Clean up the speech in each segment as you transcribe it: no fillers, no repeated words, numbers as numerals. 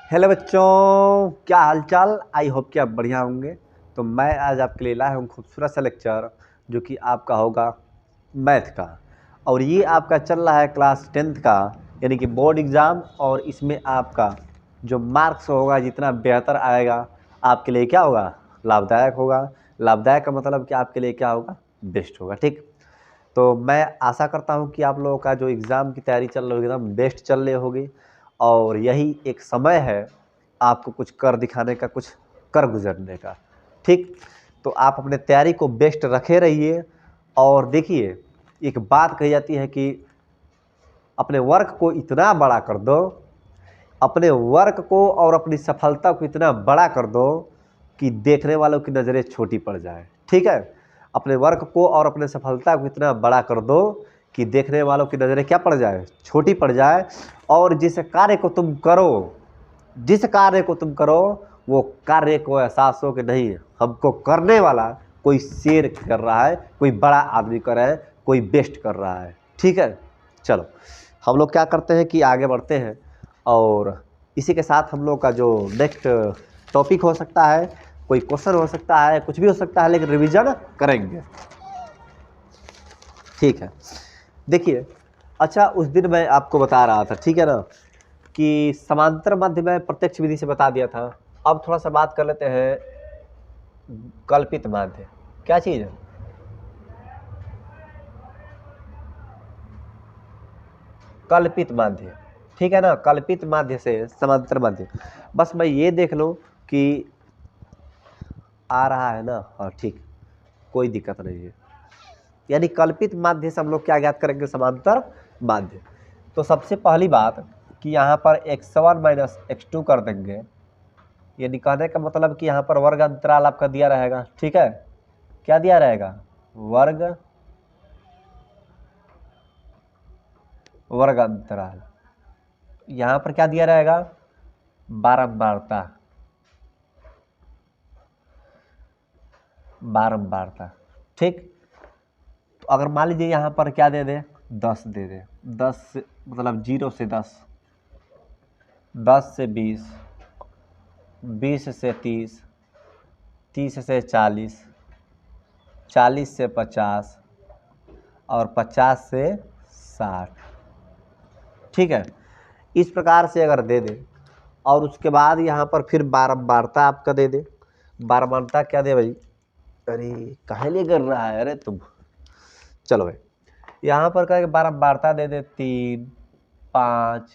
Hello बच्चों, क्या हाल चाल। आई होप कि आप बढ़िया होंगे। तो मैं आज आपके लिए लाया हूँ खूबसूरत सा लेक्चर जो कि आपका होगा मैथ का। और ये आपका चल रहा है क्लास 10th का, यानी कि बोर्ड एग्ज़ाम। और इसमें आपका जो मार्क्स होगा जितना बेहतर आएगा आपके लिए क्या होगा, लाभदायक होगा। लाभदायक का मतलब कि आपके लिए क्या होगा, बेस्ट होगा। ठीक, तो मैं आशा करता हूँ कि आप लोगों का जो एग्ज़ाम की तैयारी चल रही होगी एकदम बेस्ट चल रही होगी। और यही एक समय है आपको कुछ कर दिखाने का, कुछ कर गुजरने का। ठीक, तो आप अपने तैयारी को बेस्ट रखे रहिए। और देखिए, एक बात कही जाती है कि अपने वर्क को इतना बड़ा कर दो, अपने वर्क को और अपनी सफलता को इतना बड़ा कर दो कि देखने वालों की नज़रें छोटी पड़ जाए। ठीक है, अपने वर्क को और अपने सफलता को इतना बड़ा कर दो कि देखने वालों की नज़रें क्या पड़ जाए, छोटी पड़ जाए। और जिस कार्य को तुम करो, जिस कार्य को तुम करो वो कार्य को एहसास हो कि नहीं, हमको करने वाला कोई शेर कर रहा है, कोई बड़ा आदमी कर रहा है, कोई बेस्ट कर रहा है। ठीक है, चलो हम लोग क्या करते हैं कि आगे बढ़ते हैं। और इसी के साथ हम लोग का जो नेक्स्ट टॉपिक हो सकता है, कोई क्वेश्चन हो सकता है, कुछ भी हो सकता है, लेकिन रिवीजन करेंगे। ठीक है, देखिए, अच्छा उस दिन मैं आपको बता रहा था, ठीक है ना, कि समांतर माध्य में प्रत्यक्ष विधि से बता दिया था। अब थोड़ा सा बात कर लेते हैं कल्पित माध्य। क्या चीज़ है? कल्पित माध्य, ठीक है ना। कल्पित माध्य से समांतर माध्य, बस मैं ये देख लूँ कि आ रहा है ना। हाँ ठीक, कोई दिक्कत नहीं है। यानी कल्पित माध्य से हम लोग क्या ज्ञात करेंगे, समांतर माध्य। तो सबसे पहली बात कि यहाँ पर x1 माइनस x2 कर देंगे। यानी कहने का मतलब कि यहाँ पर वर्ग अंतराल आपका दिया रहेगा। ठीक है, क्या दिया रहेगा, वर्ग अंतराल। यहाँ पर क्या दिया रहेगा, बारंबारता। ठीक, तो अगर मान लीजिए यहाँ पर क्या दे दे, 10 दे दे, 10 मतलब 0 से 10, 10 से 20, 20 से 30, 30 से 40, 40 से 50 और 50 से 60। ठीक है, इस प्रकार से अगर दे दे और उसके बाद यहाँ पर फिर बारंबारता आपका दे दे। बारंबारता क्या दे भाई, अरे काहे लिए कर रहा है, अरे तुम, चलो भाई यहाँ पर क्या बारंबारता दे दे, 3, 5,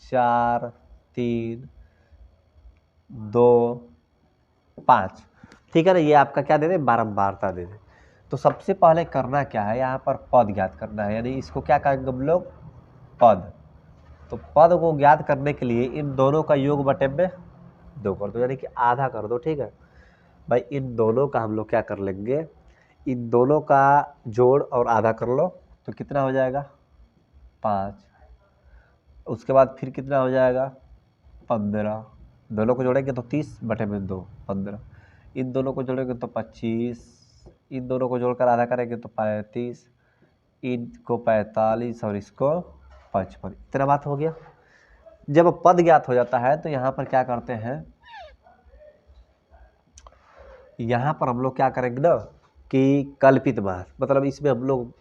4, 3, 2, 5। ठीक है ना, ये आपका क्या दे दे, बारंबारता दे दे। तो सबसे पहले करना क्या है, यहाँ पर पद ज्ञात करना है, यानी इसको क्या कहेंगे हम लोग, पद। तो पद को ज्ञात करने के लिए इन दोनों का योग बटे में 2 कर दो, यानी कि आधा कर दो। ठीक है भाई, इन दोनों का हम लोग क्या कर लेंगे, इन दोनों का जोड़ और आधा कर लो तो कितना हो जाएगा, 5। उसके बाद फिर कितना हो जाएगा, 15। दोनों को जोड़ेंगे तो 30 बटे में 2, 15। इन दोनों को जोड़ेंगे तो 25, इन दोनों को जोड़कर आधा करेंगे तो 35, इनको 45 और इसको 55। इतना बात हो गया। जब पद ज्ञात हो जाता है तो यहाँ पर क्या करते हैं, यहाँ पर हम लोग क्या करेंगे ना कि कल्पित मान, मतलब इसमें हम लोग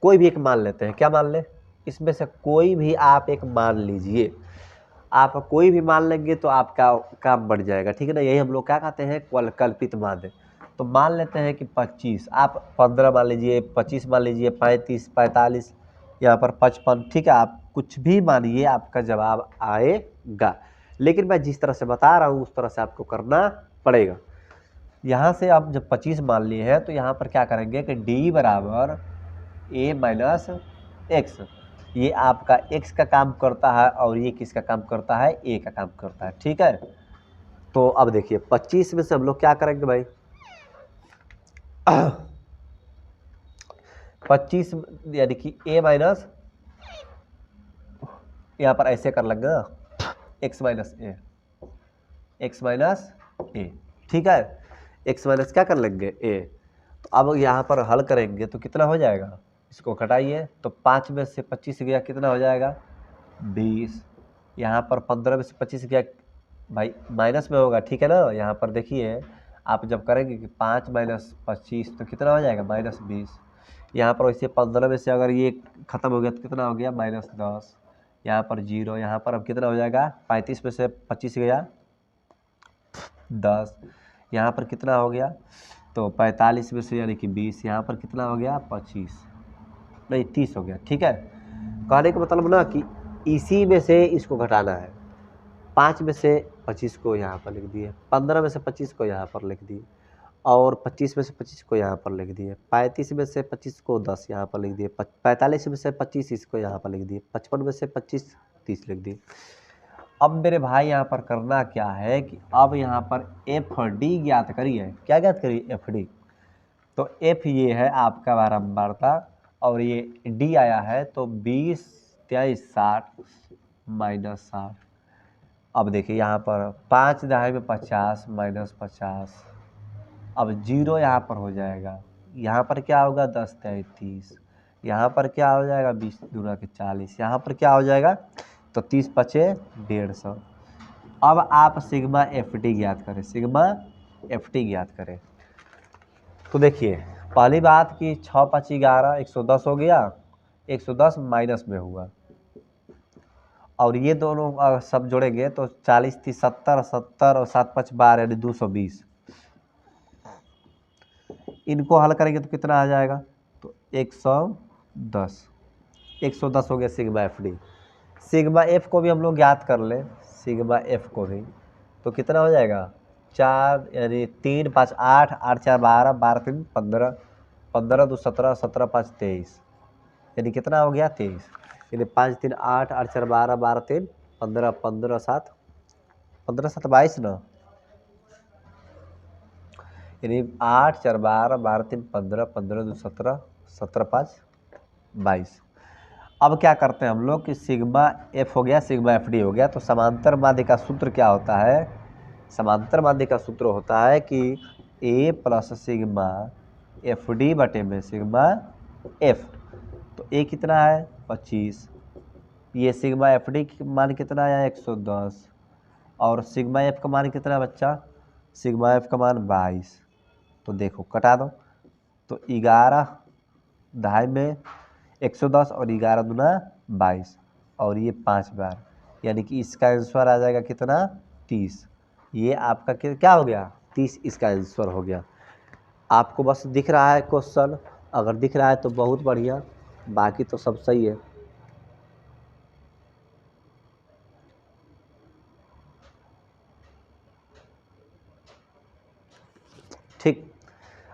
कोई भी एक मान लेते हैं। क्या मान ले, इसमें से कोई भी आप एक मान लीजिए। आप कोई भी मान लेंगे तो आपका काम बढ़ जाएगा। ठीक है ना, यही हम लोग क्या कहते हैं, कल्पित माध्य। तो मान लेते हैं कि 25, आप 15 मान लीजिए, 25 मान लीजिए, 35, 45, यहाँ पर 55। ठीक है, आप कुछ भी मानिए, आपका जवाब आएगा। लेकिन मैं जिस तरह से बता रहा हूँ उस तरह से आपको करना पड़ेगा। यहाँ से आप जब 25 मान लिए हैं तो यहाँ पर क्या करेंगे कि d बराबर a माइनस एक्स। ये आपका x का काम करता है और ये किसका काम करता है, a का काम करता है। ठीक है, तो अब देखिए 25 में से हम लोग क्या करेंगे भाई, 25 यानी कि a माइनस, यहाँ पर ऐसे कर लेंगे ना, x माइनस ए, एक्स माइनस ए। ठीक है, x माइनस क्या कर लेंगे, a। तो अब यहाँ पर हल करेंगे तो कितना हो जाएगा, इसको घटाइए तो 5 में से 25 गया कितना हो जाएगा, 20। यहाँ पर 15 में से 25 गया भाई माइनस में होगा, ठीक है ना। यहाँ पर देखिए आप जब करेंगे कि 5 माइनस 25 तो कितना हो जाएगा -20। यहाँ पर वैसे 15 में से अगर ये ख़त्म हो गया तो कितना हो गया -10। यहाँ पर 0, यहाँ पर अब कितना हो जाएगा 35 में से 25 गया 10। यहाँ पर कितना हो गया तो 45 में से यानी कि 20, यहाँ पर कितना हो गया 25 नहीं 30 हो गया, ठीक है। कहने का मतलब ना कि इसी में से इसको घटाना है। 5 में से 25 को यहाँ पर लिख दिए, 15 में से 25 को यहाँ पर लिख दिए, और 25 में से 25 को यहाँ पर लिख दिए, 35 में से 25 को 10 यहाँ पर लिख दिए, 45 में से 25 इसको यहाँ पर लिख दिए, 55 में से 25 30 लिख दिए। अब मेरे भाई यहाँ पर करना क्या है कि अब यहाँ पर एफ डी ज्ञात करिए। क्या ज्ञात करिए एफ डी। तो एफ ये है आपका बारंबारता और ये डी आया है तो 20 23 60 -60। अब देखिए यहाँ पर 5 दहाई में 50 -50। अब 0 यहाँ पर हो जाएगा, यहाँ पर क्या होगा 10 तिहाई 30, यहाँ पर क्या हो जाएगा 20 दूना के 40, यहाँ पर क्या हो जाएगा तो 30 पचे 150। अब आप सिग्मा एफ डी ज्ञात करें, सिग्मा एफ डी ज्ञात करें। तो देखिए पहली बात कि 6 5 11 110 हो गया, 110 माइनस में हुआ और ये दोनों सब जोड़ेंगे तो 40 30 70 70 और 7 5 12 यानी 220। इनको हल करेंगे तो कितना आ जाएगा तो 110 हो गया sigma F D. Sigma F को भी हम लोग ज्ञात कर लें, सिग्मा एफ को भी तो कितना हो जाएगा 4 यानी 3 5 8 8 4 12 12 3 15 15 2 17 17 5 23 यानी कितना हो गया 23। यानी 5 3 8 8 4 12 12 3 15 15 7 22 ना, यानी 8 4 12 12 3 15 15 2 17 17 5 22। अब क्या करते हैं हम लोग कि सिग्मा एफ हो गया सिग्मा एफ डी हो गया तो समांतर माध्य का सूत्र क्या होता है, समांतर माध्य का सूत्र होता है कि ए प्लस सिग्मा एफ डी बटे में सिग्मा एफ। तो ए कितना है 25, ये सिग्मा एफ डी का मान कितना आया 110 और सिग्मा एफ का मान कितना बच्चा, सिग्मा एफ का मान 22। तो देखो कटा दो तो 11 दहाई में 110 और 11 दूना 22 और ये 5 बार यानी कि इसका आंसर आ जाएगा कितना 30। ये आपका क्या हो गया 30 इसका आंसर हो गया। आपको बस दिख रहा है क्वेश्चन, अगर दिख रहा है तो बहुत बढ़िया, बाकी तो सब सही है। ठीक,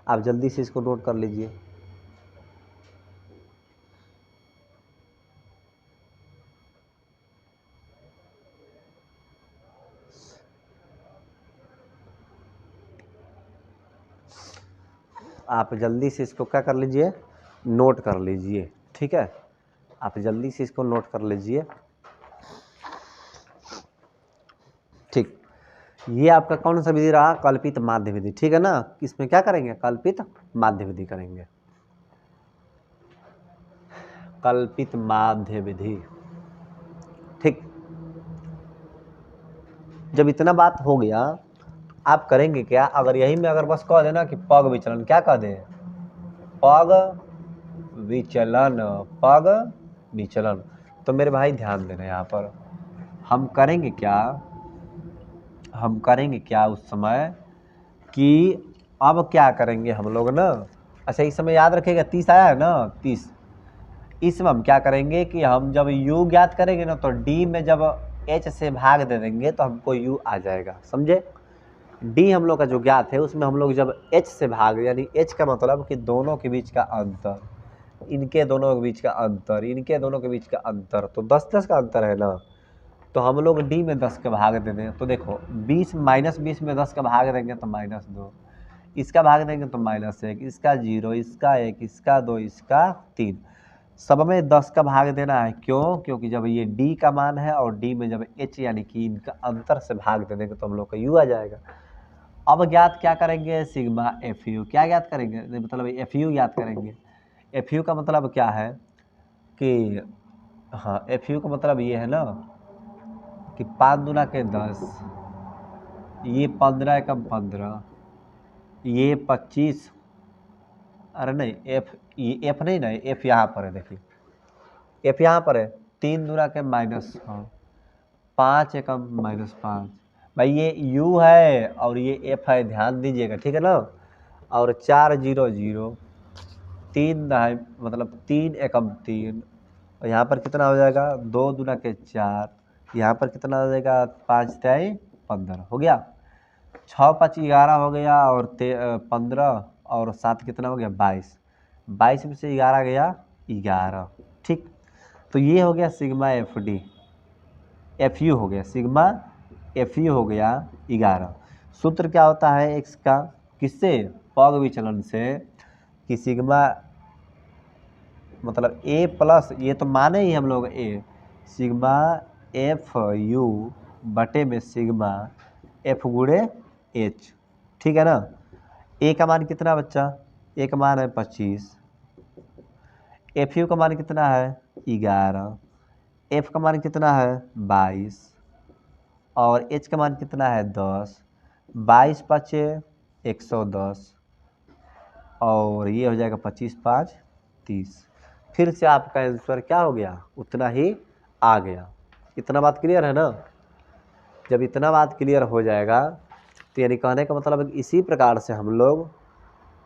आप जल्दी से इसको नोट कर लीजिए। आप जल्दी से इसको क्या कर लीजिए नोट कर लीजिए, ठीक है। आप जल्दी से इसको नोट कर लीजिए। ठीक, ये आपका कौन सा विधि रहा कल्पित माध्य विधि, ठीक है ना। इसमें क्या करेंगे कल्पित माध्य विधि करेंगे, कल्पित माध्य विधि। ठीक, जब इतना बात हो गया आप करेंगे क्या, अगर यही में अगर बस कह देना कि पग विचलन, क्या कह दें पग विचलन, पग विचलन। तो मेरे भाई ध्यान देना यहाँ पर हम करेंगे क्या, हम करेंगे क्या उस समय कि अब क्या करेंगे हम लोग ना। अच्छा इस समय याद रखिएगा 30 आया है ना 30, इसमें हम क्या करेंगे कि हम जब u ज्ञात करेंगे ना तो d में जब h से भाग दे देंगे तो हमको u आ जाएगा, समझे। d हम लोग का जो ज्ञात है उसमें हम लोग जब h से भाग यानी h का मतलब कि दोनों के बीच का अंतर, इनके दोनों के बीच का अंतर, इनके दोनों के बीच का अंतर, तो 10 10 का अंतर है ना। तो हम लोग d में 10 का भाग दे दें तो देखो 20 -20 में 10 का भाग देंगे तो -2, इसका भाग देंगे तो -1, इसका 0, इसका 1, इसका 2, इसका 3, सब में 10 का भाग देना है। क्यों, क्योंकि जब ये d का मान है और d में जब h यानी कि इनका अंतर से भाग दे देंगे तो हम लोग का u आ जाएगा। अब ज्ञात क्या करेंगे सिग्मा एफ यू, क्या ज्ञात करेंगे मतलब एफ यू ज्ञात करेंगे। एफ यू का मतलब क्या है कि हाँ एफ यू का मतलब ये है ना कि 5 दूना के 10 ये 15 एकम 15, ये 25, अरे नहीं एफ, ये एफ नहीं ना, एफ यहाँ पर है, देखिए एफ यहाँ पर है, 3 दूना के -6, 5 एकम -5। भाई ये यू है और ये एफ है, ध्यान दीजिएगा, ठीक है ना। और 4 0 0, 3 दहाई मतलब 3 एकम 3, और यहाँ पर कितना हो जाएगा, 2 दूना के 4, यहाँ पर कितना हो जाएगा, 5 तिहाई 15 हो गया, 6 5 11 हो गया, और 15 और 7 कितना हो गया, 22, 22 में से 11 गया 11, ठीक। तो ये हो गया sigma F D, F you हो गया, सिग्मा एफ यू हो गया 11। सूत्र क्या होता है एक्स का, किससे, पग विचलन से, कि सिग्मा मतलब ए प्लस, ये तो माने ही हम लोग ए, सिग्मा एफ यू बटे में सिग्मा एफ गुणे एच, ठीक है ना। ए का मान कितना बच्चा, ए का मान है 25, एफ यू का मान कितना है 11, एफ का मान कितना है 22, और एच का मान कितना है 10, 22 पचे 110, और ये हो जाएगा 25 5 30। फिर से आपका आंसर क्या हो गया, उतना ही आ गया। इतना बात क्लियर है ना। जब इतना बात क्लियर हो जाएगा तो यानी कहने का मतलब इसी प्रकार से हम लोग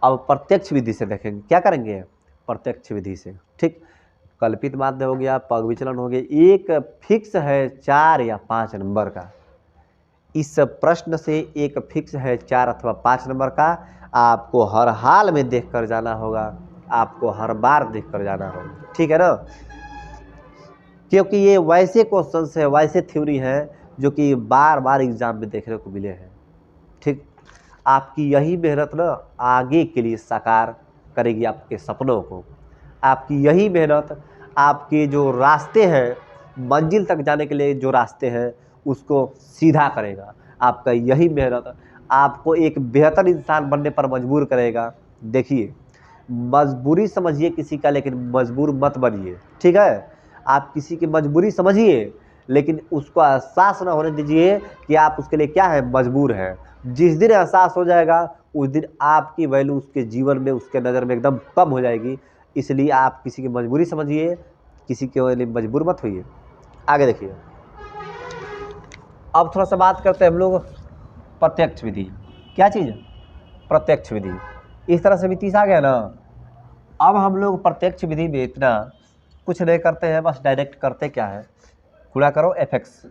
अब प्रत्यक्ष विधि से देखेंगे, क्या करेंगे, प्रत्यक्ष विधि से, ठीक। कल्पित माध्य हो गया, पग विचलन हो गया, एक फिक्स है 4 या 5 नंबर का, इस प्रश्न से एक फिक्स है 4 अथवा 5 नंबर का, आपको हर हाल में देख कर जाना होगा, आपको हर बार देख कर जाना होगा, ठीक है ना। क्योंकि ये वैसे क्वेश्चंस है, वैसे थ्योरी है जो कि बार बार एग्जाम में देखने को मिले हैं, ठीक। आपकी यही मेहनत ना आगे के लिए साकार करेगी आपके सपनों को, आपकी यही मेहनत आपके जो रास्ते हैं, मंजिल तक जाने के लिए जो रास्ते हैं उसको सीधा करेगा। आपका यही मेहनत आपको एक बेहतर इंसान बनने पर मजबूर करेगा। देखिए, मजबूरी समझिए किसी का, लेकिन मजबूर मत बनिए, ठीक है। आप किसी की मजबूरी समझिए, लेकिन उसको एहसास ना होने दीजिए कि आप उसके लिए क्या है, मजबूर है। जिस दिन एहसास हो जाएगा उस दिन आपकी वैल्यू उसके जीवन में, उसके नज़र में एकदम कम हो जाएगी। इसलिए आप किसी की मजबूरी समझिए, किसी के लिए मजबूर मत होइए। आगे देखिए, अब थोड़ा सा बात करते हैं हम लोग प्रत्यक्ष विधि। क्या चीज़, प्रत्यक्ष विधि। इस तरह से भी 30 आ गया ना। अब हम लोग प्रत्यक्ष विधि में इतना कुछ नहीं करते हैं, बस डायरेक्ट करते क्या है, गुणा करो एफ एक्स,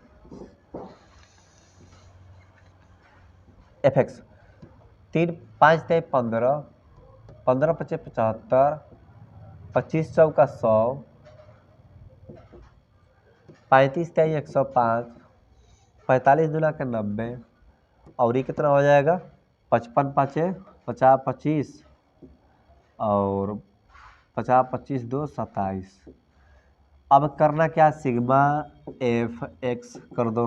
3 5 ते 15, 15 पचे 75, 25 चौका 100, 35 ते 105, 45 दूना के 90, और ये कितना हो जाएगा, 55 पाँचे 50 25, और 50 25 2 27। अब करना क्या, सिग्मा एफ एक्स कर दो,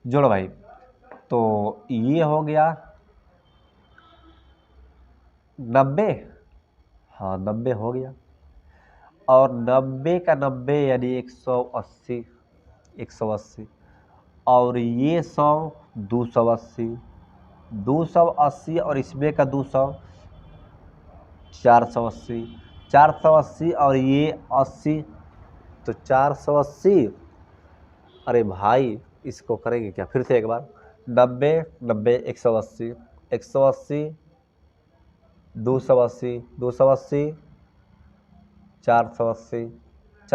जोड़ो भाई। तो ये हो गया 90, हाँ 90 हो गया, और 90 का 90 यानी 180, 180, और ये 100 280, 280, और इसमें का 200 480, 480, और ये 80, तो 480। अरे भाई इसको करेंगे क्या, फिर से एक बार, 90 90 180, 180 280, 280 480,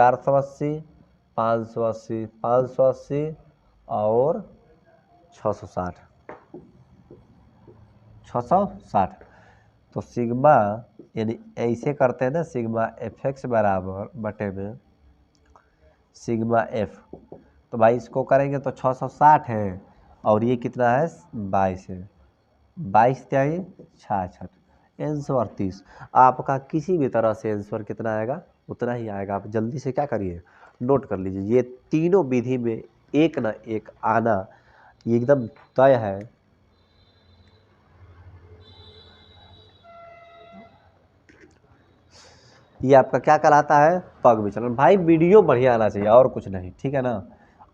480 580, 580, और 660, 660। तो सिग्मा यानी ऐसे करते हैं ना, सिग्मा एफ एक्स बराबर बटे में सिग्मा एफ, तो भाई इसको करेंगे तो 660 है, और ये कितना है 22 है, 22 त्याई 66, आंसर 30। आपका किसी भी तरह से आंसर कितना आएगा, उतना ही आएगा। आप जल्दी से क्या करिए, नोट कर लीजिए, ये तीनों विधि में एक ना एक आना ये एकदम तय है। ये आपका क्या कहलाता है, पग विचलन। भाई वीडियो बढ़िया आना चाहिए और कुछ नहीं, ठीक है ना।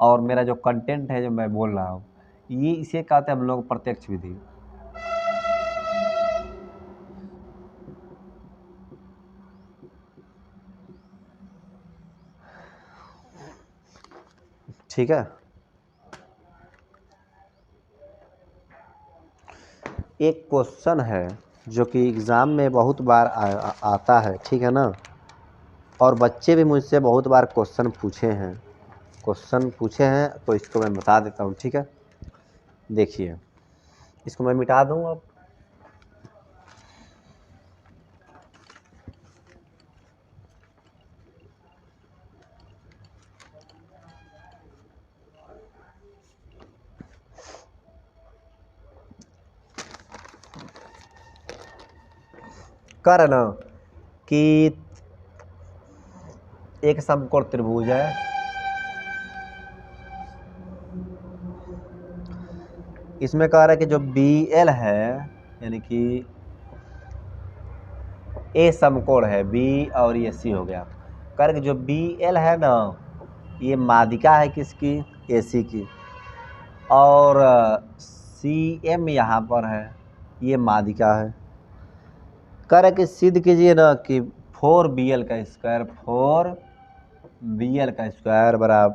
और मेरा जो कंटेंट है जो मैं बोल रहा हूँ ये इसे कहते हैं हम लोग प्रत्यक्ष विधि। ठीक है, एक क्वेश्चन है जो कि एग्ज़ाम में बहुत बार आता है, ठीक है ना, और बच्चे भी मुझसे बहुत बार क्वेश्चन पूछे हैं, तो इसको मैं बता देता हूँ, ठीक है। देखिए, इसको मैं मिटा दूँ अब। कह रहे ना कि एक समकोण त्रिभुज है, इसमें कह रहा है कि जो BL है, यानी कि A समकोण है, B और ये C हो गया। कह रहे कि जो BL है ना, ये माध्यिका है किसकी? AC की, और CM यहाँ पर है, ये माध्यिका है। कह रहे कि सिद्ध कीजिए ना कि 4BL का स्क्वायर, 4BL का स्क्वायर बराबर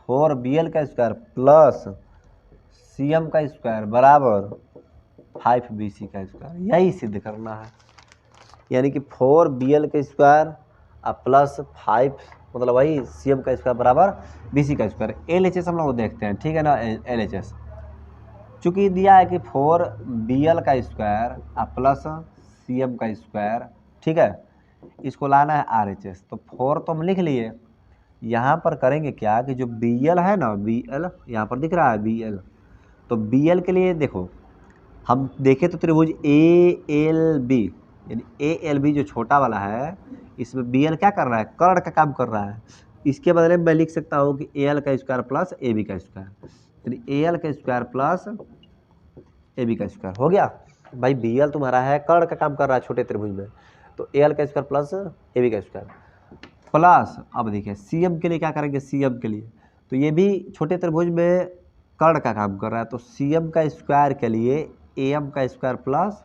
4BL का स्क्वायर प्लस CM का स्क्वायर बराबर 5BC का स्क्वायर, यही सिद्ध करना है। यानी कि 4BL का स्क्वायर प्लस 5 मतलब वही CM का स्क्वायर बराबर BC का स्क्वायर। LHS हम लोग देखते हैं, ठीक है ना। LHS चूँकि दिया है कि 4BL का स्क्वायर प्लस CM का स्क्वायर, ठीक है, इसको लाना है RHS। तो 4 तो हम लिख लिए, यहाँ पर करेंगे क्या कि जो BL है ना, BL यहाँ पर दिख रहा है BL, तो BL के लिए देखो, हम देखें तो त्रिभुज ALB, यानी ALB जो छोटा वाला है, इसमें BL क्या कर रहा है? कर्ण का काम कर रहा है। इसके बदले में मैं लिख सकता हूँ कि AL का स्क्वायर प्लस AB का स्क्वायर, यानी AL का स्क्वायर प्लस AB का स्क्वायर हो गया। भाई BL तुम्हारा है, कर्ण का काम कर रहा है छोटे त्रिभुज में, तो AL का स्क्वायर प्लस AB का स्क्वायर प्लस, अब देखिए CM के लिए क्या करेंगे? CM के लिए तो ये भी छोटे त्रिभुज में कर्ण का काम कर रहा है, तो CM का स्क्वायर के लिए AM का स्क्वायर प्लस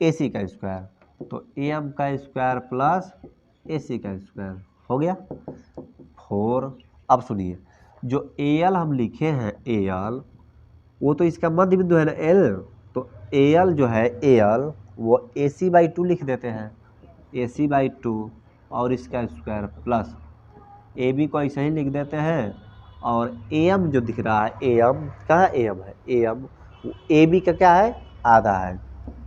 AC का स्क्वायर, तो AM का स्क्वायर प्लस AC का स्क्वायर हो गया 4। अब सुनिए, जो AL हम लिखे हैं AL, वो तो इसका मध्य बिंदु है ना L, तो AL जो है AL वो AC/2 लिख देते हैं, AC/2 और इसका स्क्वायर प्लस AB को ऐसे ही लिख देते हैं, और AM जो दिख रहा है AM, कहाँ AM है? AM AB का क्या है? आधा है,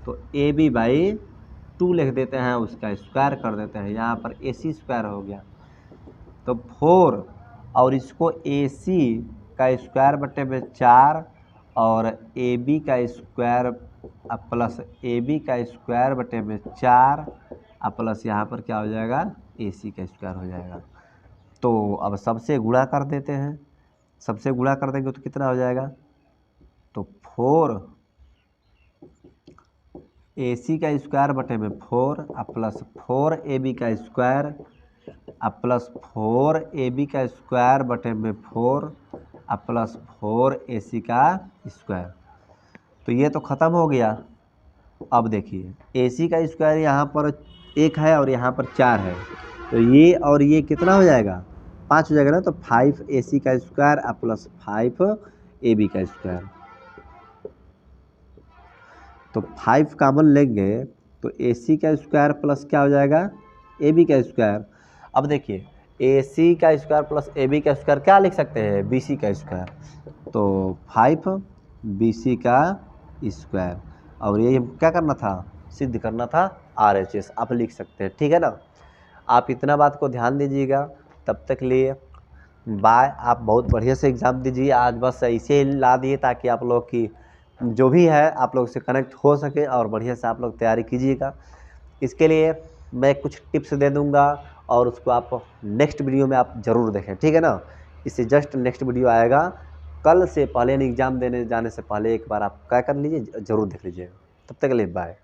तो AB/2 लिख देते हैं, उसका स्क्वायर कर देते हैं, यहाँ पर AC स्क्वायर हो गया। तो 4 और इसको AC का स्क्वायर बटे में 4 और AB का स्क्वायर प्लस AB का स्क्वायर बटे में 4 प्लस यहाँ पर क्या हो जाएगा? AC का स्क्वायर हो जाएगा। तो अब सबसे गुणा कर देते हैं, सबसे गुणा कर देंगे तो कितना हो जाएगा? तो 4 AC का स्क्वायर बटे में 4 प्लस 4 AB का स्क्वायर प्लस 4 AB का स्क्वायर बटे में 4 प्लस 4 AC का स्क्वायर। तो ये तो ख़त्म हो गया। अब देखिए AC का स्क्वायर यहाँ पर 1 है और यहाँ पर 4 है, तो ये और ये कितना हो जाएगा? 5 हो जाएगा ना। तो 5 AC का स्क्वायर प्लस 5 AB का स्क्वायर, तो 5 कॉमन लेंगे तो AC का स्क्वायर प्लस क्या हो जाएगा? AB का स्क्वायर। अब देखिए AC का स्क्वायर प्लस AB का स्क्वायर क्या लिख सकते हैं? BC का स्क्वायर, तो 5 BC का स्क्वायर, और ये क्या करना था? सिद्ध करना था RHS, आप लिख सकते हैं, ठीक है ना। आप इतना बात को ध्यान दीजिएगा। तब तक लिए बाय। आप बहुत बढ़िया से एग्ज़ाम दीजिए। आज बस ऐसे ही ला दिए ताकि आप लोग की जो भी है आप लोग से कनेक्ट हो सके और बढ़िया से आप लोग तैयारी कीजिएगा। इसके लिए मैं कुछ टिप्स दे दूंगा और उसको आप नेक्स्ट वीडियो में आप ज़रूर देखें, ठीक है ना। इससे जस्ट नेक्स्ट वीडियो आएगा कल से पहले, एग्ज़ाम देने जाने से पहले एक बार आप क्या कर लीजिए, ज़रूर देख लीजिएगा। तब तक के लिए बाय।